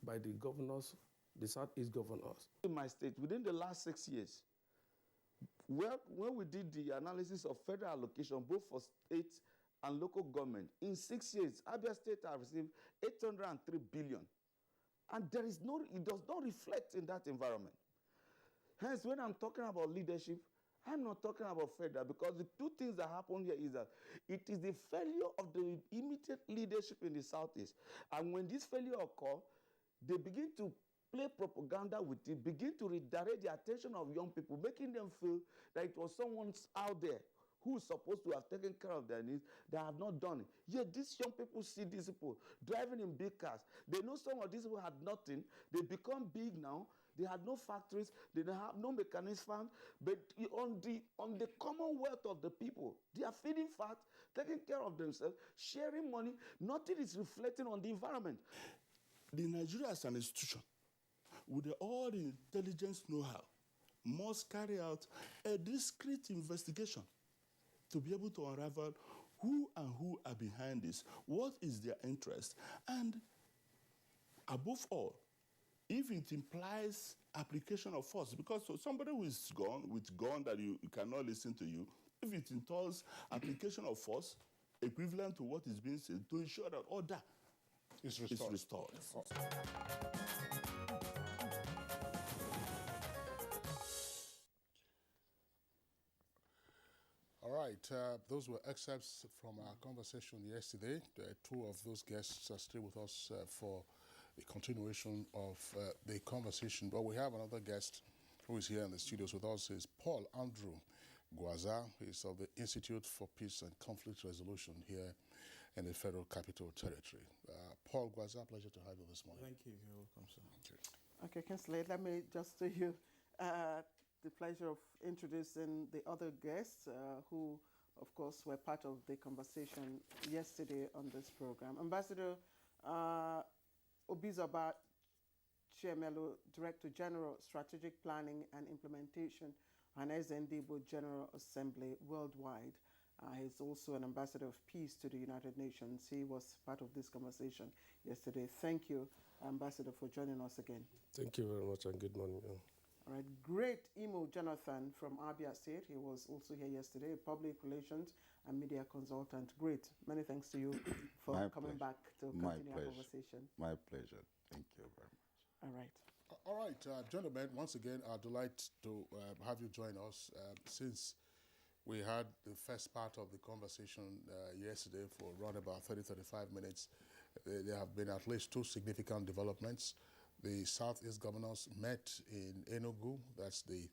[SPEAKER 30] by the governors, the Southeast governors.
[SPEAKER 31] In my state, within the last 6 years, when we did the analysis of federal allocation, both for state and local government, in 6 years, Abia State has received 803 billion. And it does not reflect in that environment. Hence, when I'm talking about leadership, I'm not talking about federal, because the two things that happen here is that it is the failure of the immediate leadership in the Southeast. And when this failure occurs, they begin to play propaganda with it, begin to redirect the attention of young people, making them feel that it was someone out there who is supposed to have taken care of their needs that have not done it. Yet these young people see these people driving in big cars. They know some of these people had nothing. They become big now. They had no factories. They don't have no mechanics farm. But on the commonwealth of the people, they are feeding fat, taking care of themselves, sharing money. Nothing is reflecting on the environment.
[SPEAKER 32] The Nigeria as an institution, with all the intelligence know-how, must carry out a discreet investigation to be able to unravel who are behind this, what is their interest, and above all, if it implies application of force, because somebody who is gone with gun that you cannot listen to you, if it entails application of force equivalent to what is being said to ensure that order is restored.
[SPEAKER 1] All right, those were excerpts from our conversation yesterday. Two of those guests are still with us for the continuation of the conversation. But we have another guest who is here in the studios with us. Is Paul Andrew Gwaza. He's of the Institute for Peace and Conflict Resolution here in the Federal Capital Territory. Paul Gwaza, pleasure to have you this morning.
[SPEAKER 3] Thank you. You're welcome, sir.
[SPEAKER 2] Okay, Kinsley, let me just do you the pleasure of introducing the other guests who, of course, were part of the conversation yesterday on this program. Ambassador Obizoba Chiemelo, Director General, Strategic Planning and Implementation, and SNDIBO General Assembly worldwide. He's also an ambassador of peace to the United Nations. He was part of this conversation yesterday. Thank you, Ambassador, for joining us again.
[SPEAKER 30] Thank you very much, and good morning.
[SPEAKER 2] All right, great Imo Jonathan from Abia State. He was also here yesterday, public relations and media consultant. Great. Many thanks to you for coming back to continue our conversation.
[SPEAKER 31] My pleasure. Thank you very much.
[SPEAKER 2] All right.
[SPEAKER 1] All right, gentlemen, once again, our delight to have you join us. Since we had the first part of the conversation yesterday for around about 30-35 minutes, there have been at least two significant developments. The Southeast governors met in Enugu, that's the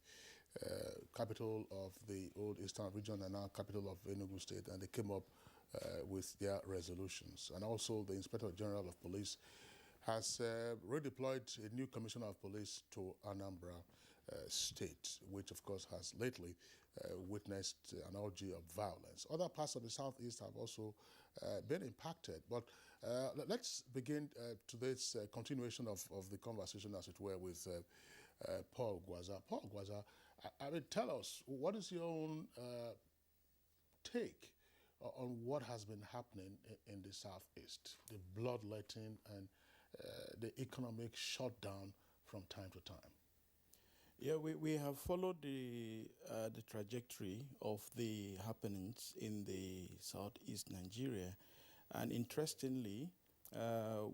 [SPEAKER 1] capital of the old Eastern region and now capital of Enugu State, and they came up with their resolutions. And also the Inspector General of Police has redeployed a new Commissioner of Police to Anambra State, which of course has lately witnessed an orgy of violence. Other parts of the Southeast have also been impacted, but let's begin today's continuation of the conversation, as it were, with Paul Gwaza. Paul Gwaza, I mean, tell us, what is your own take on what has been happening in the Southeast, the bloodletting and the economic shutdown from time to time?
[SPEAKER 3] Yeah, we have followed the trajectory of the happenings in the Southeast Nigeria, and interestingly,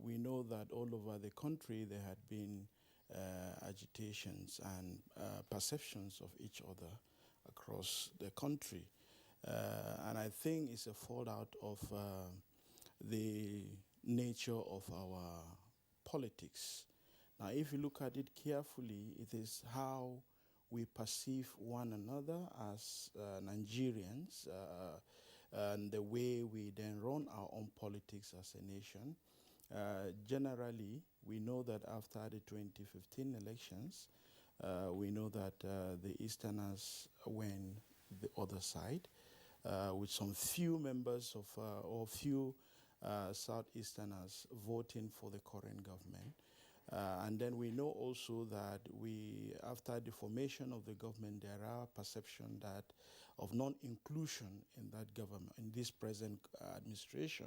[SPEAKER 3] we know that all over the country there had been agitations and perceptions of each other across the country, and I think it's a fallout of the nature of our politics. Now, if you look at it carefully, it is how we perceive one another as Nigerians and the way we then run our own politics as a nation. Generally, we know that after the 2015 elections, we know that the Easterners went the other side with some few members of, or few Southeasterners voting for the current government. And then we know also that after the formation of the government, there are perception that of non-inclusion in that government, in this present administration,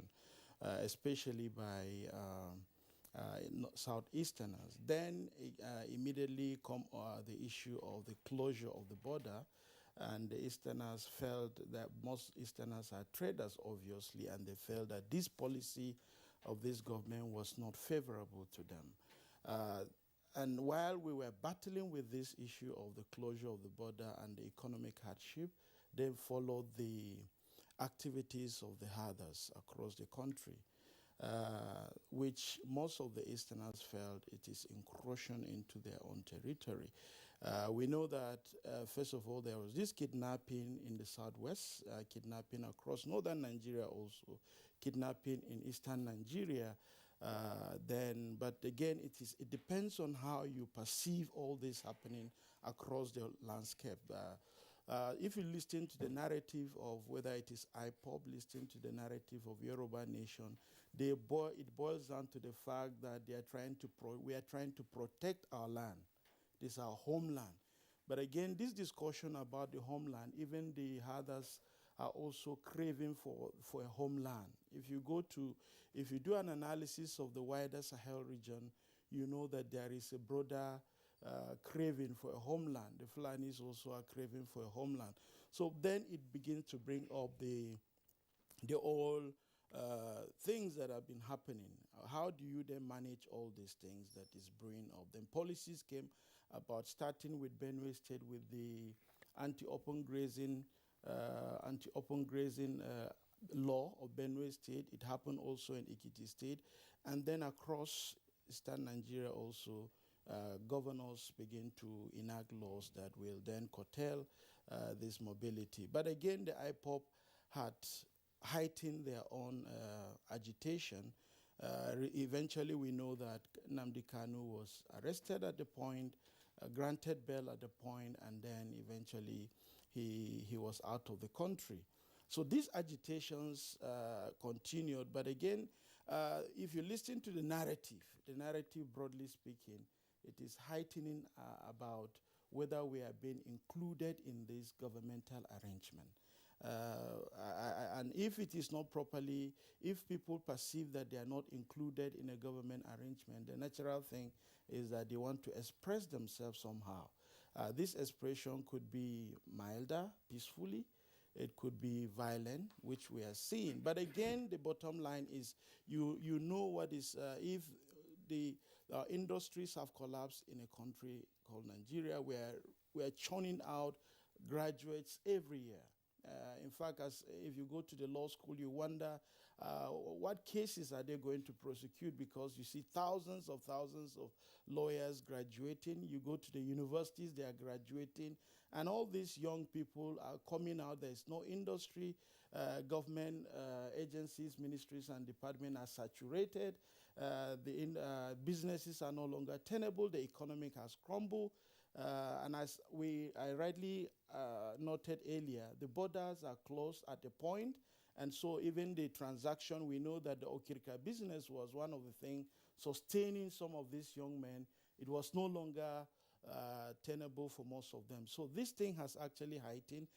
[SPEAKER 3] especially by Southeasterners. Then immediately come the issue of the closure of the border, and the Easterners felt that most Easterners are traders, obviously, and they felt that this policy of this government was not favorable to them. And while we were battling with this issue of the closure of the border and the economic hardship, they followed the activities of the herders across the country, which most of the Easterners felt it is encroaching into their own territory. We know that, first of all, there was this kidnapping in the southwest, kidnapping across northern Nigeria also, kidnapping in eastern Nigeria. But again, it depends on how you perceive all this happening across the landscape. If you listen to the narrative of whether it is IPOB, listen to the narrative of Yoruba Nation, it boils down to the fact that we are trying to protect our land. This is our homeland. But again, this discussion about the homeland, even the others are also craving for a homeland. If you do an analysis of the wider Sahel region, you know that there is a broader craving for a homeland. The Fulanis also are craving for a homeland. So then it begins to bring up the all things that have been happening. How do you then manage all these things that is brewing up? Then policies came about, starting with Benue State with the anti-open grazing anti-open grazing law of Benue State. It happened also in Ekiti State. And then across Eastern Nigeria also, governors begin to enact laws that will then curtail this mobility. But again, the IPOP had heightened their own agitation. Eventually, we know that Nnamdi Kanu was arrested at the point, granted bail at the point, and then eventually he was out of the country. So these agitations continued. But again, if you listen to the narrative broadly speaking, it is heightening about whether we are being included in this governmental arrangement. And if it is not properly, if people perceive that they are not included in a government arrangement, the natural thing is that they want to express themselves somehow. This expression could be milder, peacefully. It could be violent, which we are seeing. But again, the bottom line is you know what is, if the industries have collapsed in a country called Nigeria, where we are churning out graduates every year. In fact, if you go to the law school, you wonder what cases are they going to prosecute, because you see thousands of lawyers graduating. You go to the universities, they are graduating, and all these young people are coming out. There's no industry. Government agencies, ministries, and departments are saturated. Businesses are no longer tenable. The economy has crumbled. And as I rightly noted earlier, the borders are closed at a point, and so even the transaction, we know that the Okirika business was one of the things sustaining some of these young men. It was no longer tenable for most of them. So this thing has actually heightened.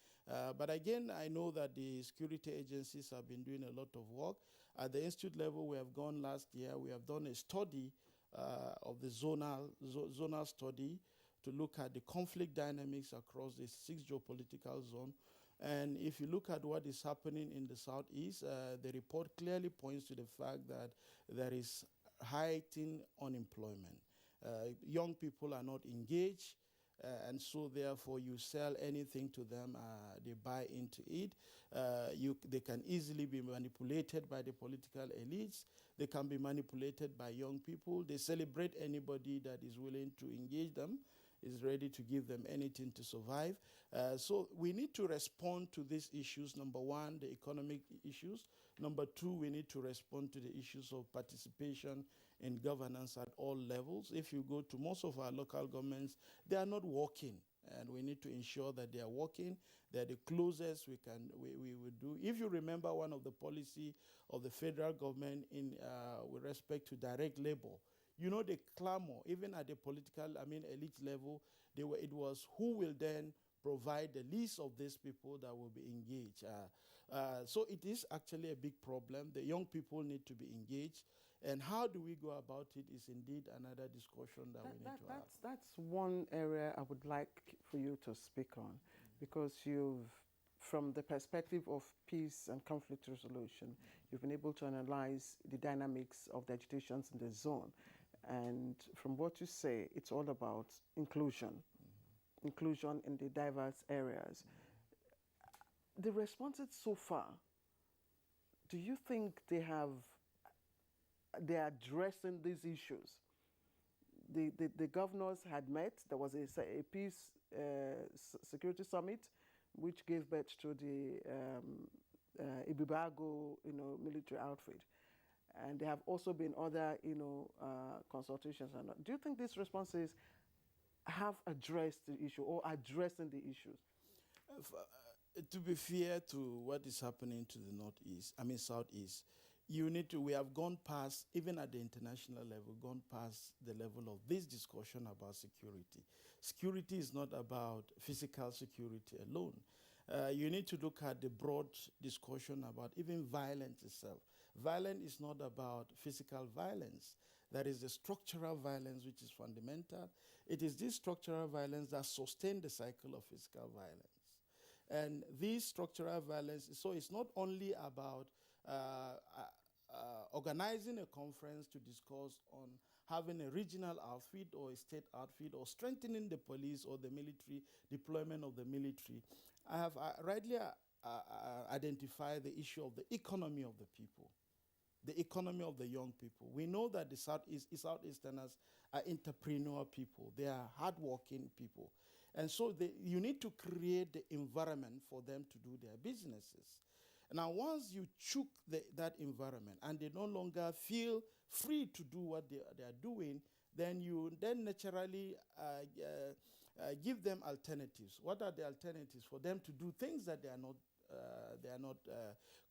[SPEAKER 3] But again, I know that the security agencies have been doing a lot of work. At the institute level, we have gone last year, we have done a study of the zonal study to look at the conflict dynamics across the 6 geopolitical zone. And if you look at what is happening in the southeast, the report clearly points to the fact that there is heightened unemployment. Young people are not engaged, and so therefore you sell anything to them, they buy into it. They can easily be manipulated by the political elites. They can be manipulated by young people. They celebrate anybody that is willing to engage them, is ready to give them anything to survive. So we need to respond to these issues. Number one, the economic issues. Number two, we need to respond to the issues of participation in governance at all levels. If you go to most of our local governments, they are not working, and we need to ensure that they are working. They're the closest we would do. If you remember one of the policy of the federal government with respect to direct labor, you know, the clamor, even at the political, elite level, it was who will then provide the list of these people that will be engaged. So it is actually a big problem. The young people need to be engaged. And how do we go about it is indeed another discussion that we need to have.
[SPEAKER 2] That's one area I would like for you to speak on, because from the perspective of peace and conflict resolution, you've been able to analyze the dynamics of the agitations in the zone. And from what you say, it's all about inclusion in the diverse areas. The responses so far, do you think they are addressing these issues? The governors had met. There was a peace security summit, which gave birth to the Ibibago, military outfit. And there have also been other, consultations. Do you think these responses have addressed the issue or addressing the issues?
[SPEAKER 3] To be fair to what is happening to the southeast, we have gone past, even at the international level, gone past the level of this discussion about security. Security is not about physical security alone. You need to look at the broad discussion about even violence itself. Violence is not about physical violence. There is the structural violence, which is fundamental. It is this structural violence that sustains the cycle of physical violence. And this structural violence, so it's not only about organizing a conference to discuss on having a regional outfit or a state outfit or strengthening the police or the military, deployment of the military. I have rightly identified the issue of the economy of the people, the economy of the young people. We know that the Southeasterners are entrepreneur people. They are hardworking people. And so you need to create the environment for them to do their businesses. Now, once you choke that environment and they no longer feel free to do what they are doing, then you then naturally give them alternatives. What are the alternatives? For them to do things that they are not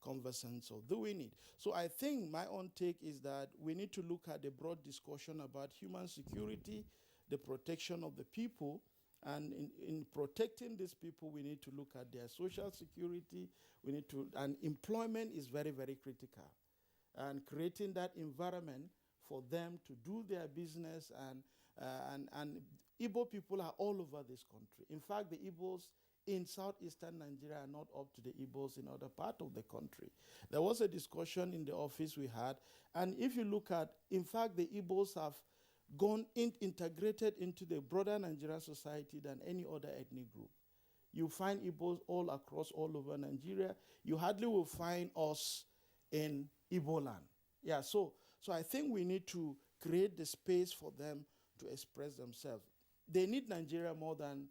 [SPEAKER 3] conversant of doing it. So I think my own take is that we need to look at the broad discussion about human security, the protection of the people. And in protecting these people, we need to look at their social security. And employment is very, very critical. And creating that environment for them to do their business. And Igbo people are all over this country. In fact, the Igbos in southeastern Nigeria are not up to the Igbos in other part of the country. There was a discussion in the office we had. And if you look at, in fact, the Igbos have integrated into the broader Nigerian society than any other ethnic group. You find Igbos all across, all over Nigeria. You hardly will find us in Igbo land. Yeah, so I think we need to create the space for them to express themselves. They need Nigeria more than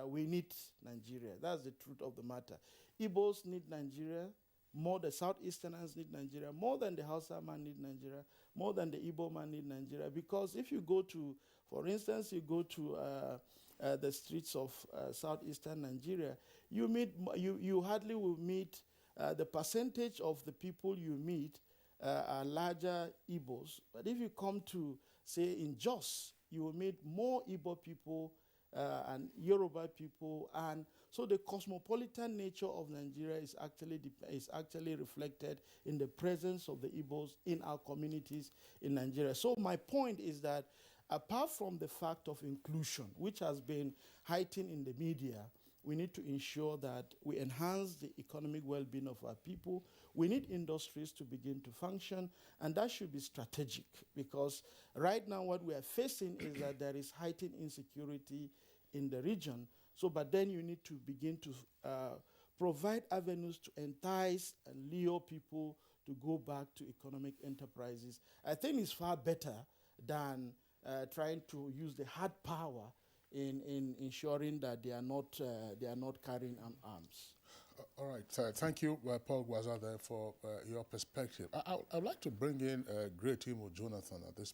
[SPEAKER 3] we need Nigeria. That's the truth of the matter. Igbos need Nigeria more, the Southeasterners need Nigeria more than the Hausa man need Nigeria, more than the Igbo man need Nigeria. Because if you go to, for instance, you go to the streets of southeastern Nigeria, you hardly will meet, the percentage of the people you meet are larger Igbos. But if you come to, say, in Jos, you will meet more Igbo people and Yoruba people, and so the cosmopolitan nature of Nigeria is actually reflected in the presence of the Igbos in our communities in Nigeria. So my point is that apart from the fact of inclusion, which has been heightened in the media, we need to ensure that we enhance the economic well-being of our people. We need industries to begin to function, and that should be strategic, because right now what we are facing is that there is heightened insecurity in the region. So, but then you need to begin to provide avenues to entice and lure people to go back to economic enterprises. I think it's far better than trying to use the hard power in ensuring that they are not carrying arms.
[SPEAKER 1] All right. Thank you, Paul Gwazade, for your perspective. I'd like to bring in Great Imo Jonathan at this